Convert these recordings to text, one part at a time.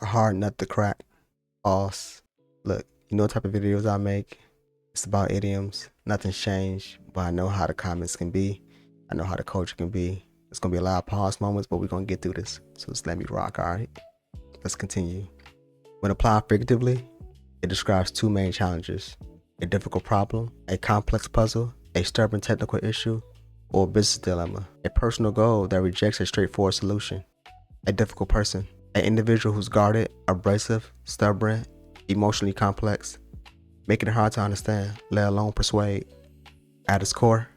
A hard nut to crack. Pause. Look, you know what type of videos I make? It's about idioms. Nothing's changed, but I know how the comments can be. I know how the culture can be. It's gonna be a lot of pause moments, but we're gonna get through this. So just let me rock, alright? Let's continue. When applied figuratively, it describes two main challenges: a difficult problem, a complex puzzle, a stubborn technical issue, or a business dilemma, a personal goal that rejects a straightforward solution. A difficult person, an individual who's guarded, abrasive, stubborn, emotionally complex, making it hard to understand, let alone persuade. At its core,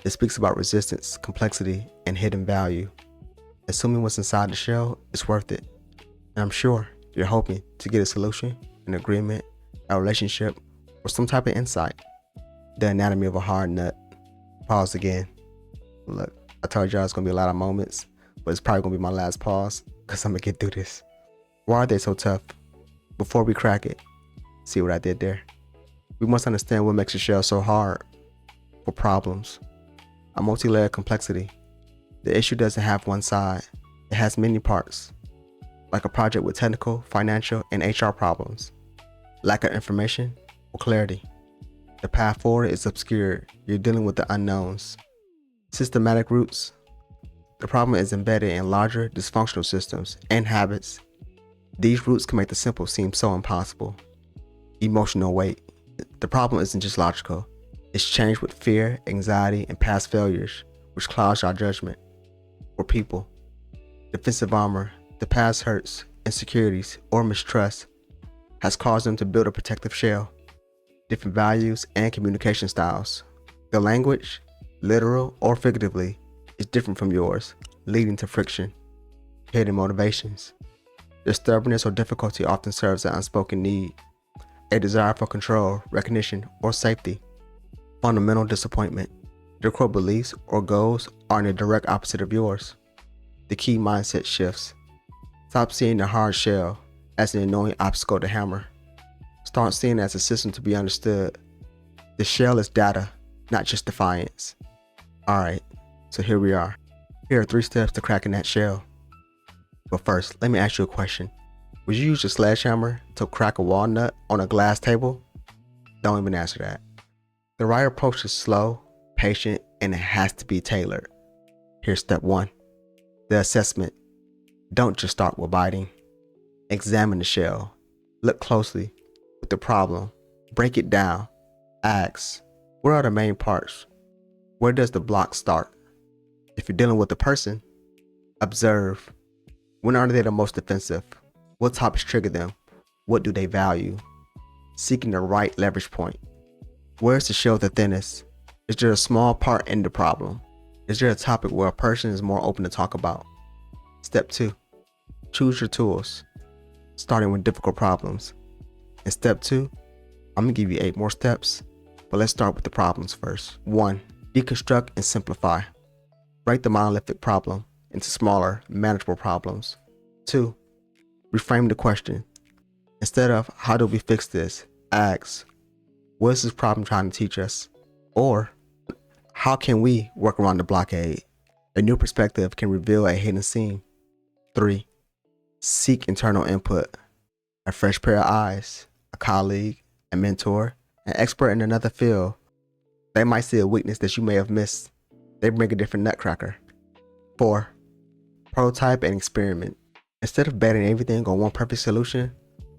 it speaks about resistance, complexity, and hidden value. Assuming what's inside the shell is worth it. And I'm sure you're hoping to get a solution, an agreement, a relationship, or some type of insight. The anatomy of a hard nut. Pause again. Look, I told y'all it's gonna be a lot of moments, but it's probably gonna be my last pause because I'm gonna get through this. Why are they so tough? Before we crack it, see what I did there? We must understand what makes a shell so hard. For problems, a multi-layered complexity. The issue doesn't have one side, it has many parts. Like a project with technical, financial, and HR problems. Lack of information or clarity. The path forward is obscured, you're dealing with the unknowns. Systematic roots. The problem is embedded in larger, dysfunctional systems and habits. These roots can make the simple seem so impossible. Emotional weight. The problem isn't just logical. It's changed with fear, anxiety, and past failures, which clouds our judgment. For people, defensive armor, the past hurts, insecurities, or mistrust has caused them to build a protective shell. Different values and communication styles. The language, literal or figuratively, is different from yours, leading to friction. Hidden motivations. Their stubbornness or difficulty often serves an unspoken need, a desire for control, recognition, or safety. Fundamental disappointment. Their core beliefs or goals are in the direct opposite of yours. The key mindset shifts. Stop seeing the hard shell as an annoying obstacle to hammer. Start seeing it as a system to be understood. The shell is data, not just defiance. Alright, so here we are. Here are 3 steps to cracking that shell. But first, let me ask you a question. Would you use a sledgehammer to crack a walnut on a glass table? Don't even answer that. The right approach is slow, patient, and it has to be tailored. Here's step 1. The assessment. Don't just start with biting. Examine the shell. Look closely with the problem. Break it down. Ask, what are the main parts? Where does the block start? If you're dealing with a person, observe. When are they the most defensive? What topics trigger them? What do they value? Seeking the right leverage point. Where's the shell the thinnest? Is there a small part in the problem? Is there a topic where a person is more open to talk about? Step 2. Choose your tools, starting with difficult problems. In step 2, I'm gonna give you 8 more steps, but let's start with the problems first. 1. Deconstruct and simplify. Break the monolithic problem into smaller, manageable problems. 2. Reframe the question. Instead of, how do we fix this? Ask, what is this problem trying to teach us? Or, how can we work around the blockade? A new perspective can reveal a hidden seam. 3. Seek internal input. A fresh pair of eyes, a colleague, a mentor, an expert in another field. They might see a weakness that you may have missed. They bring a different nutcracker. 4. Prototype and experiment. Instead of betting everything on one perfect solution,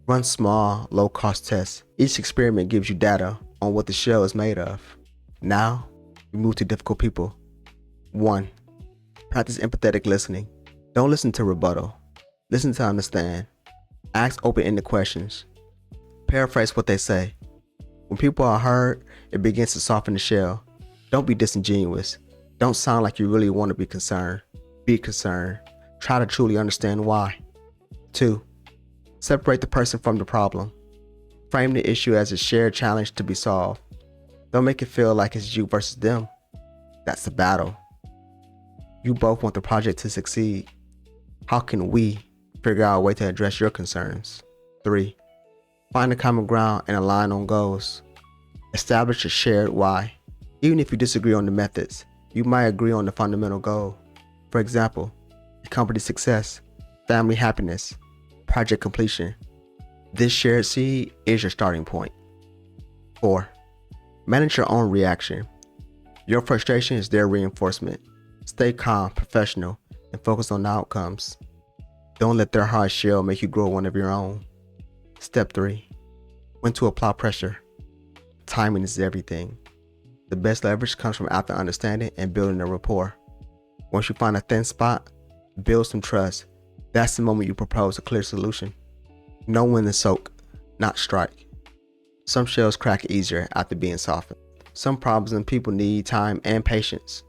run small, low-cost tests. Each experiment gives you data on what the shell is made of. Now, we move to difficult people. 1. Practice empathetic listening. Don't listen to rebuttal. Listen to understand. Ask open-ended questions. Paraphrase what they say. When people are heard, it begins to soften the shell. Don't be disingenuous. Don't sound like you really want to be concerned. Be concerned. Try to truly understand why. 2. Separate the person from the problem. Frame the issue as a shared challenge to be solved. Don't make it feel like it's you versus them. That's the battle. You both want the project to succeed. How can we figure out a way to address your concerns? 3. Find a common ground and align on goals. Establish a shared why. Even if you disagree on the methods, you might agree on the fundamental goal. For example, your company's success, family happiness, project completion. This shared seed is your starting point. 4. Manage your own reaction. Your frustration is their reinforcement. Stay calm, professional, and focus on the outcomes. Don't let their hard shell make you grow one of your own. Step 3. When to apply pressure. Timing is everything. The best leverage comes from after understanding and building a rapport. Once you find a thin spot, build some trust. That's the moment you propose a clear solution. Know when to soak, not strike. Some shells crack easier after being softened. Some problems and people need time and patience.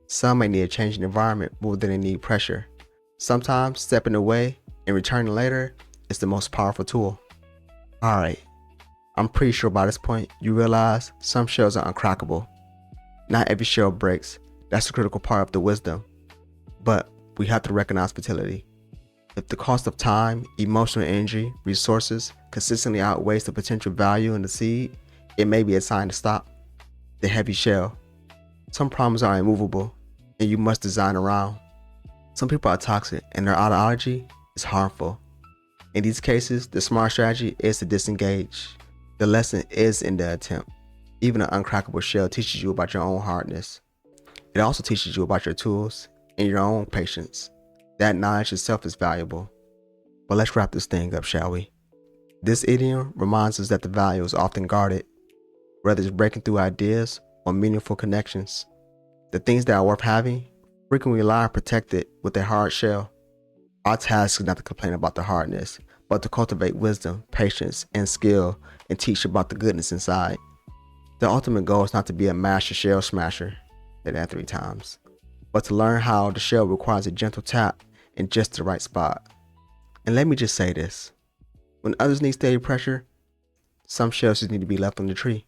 Some may need a changing environment more than they need pressure. Sometimes stepping away and returning later is the most powerful tool. Alright, I'm pretty sure by this point you realize some shells are uncrackable. Not every shell breaks. That's a critical part of the wisdom. But we have to recognize fertility. If the cost of time, emotional energy, resources consistently outweighs the potential value in the seed, it may be a sign to stop. The heavy shell. Some problems are immovable and you must design around. Some people are toxic and their ideology is harmful. In these cases, the smart strategy is to disengage. The lesson is in the attempt. Even an uncrackable shell teaches you about your own hardness. It also teaches you about your tools and your own patience. That knowledge itself is valuable. But let's wrap this thing up, shall we? This idiom reminds us that the value is often guarded, whether it's breaking through ideas or meaningful connections. The things that are worth having frequently lie protected with a hard shell. Our task is not to complain about the hardness, but to cultivate wisdom, patience, and skill and teach about the goodness inside. The ultimate goal is not to be a master shell smasher, say that 3 times, but to learn how the shell requires a gentle tap in just the right spot. And let me just say this, when others need steady pressure, some shells just need to be left on the tree.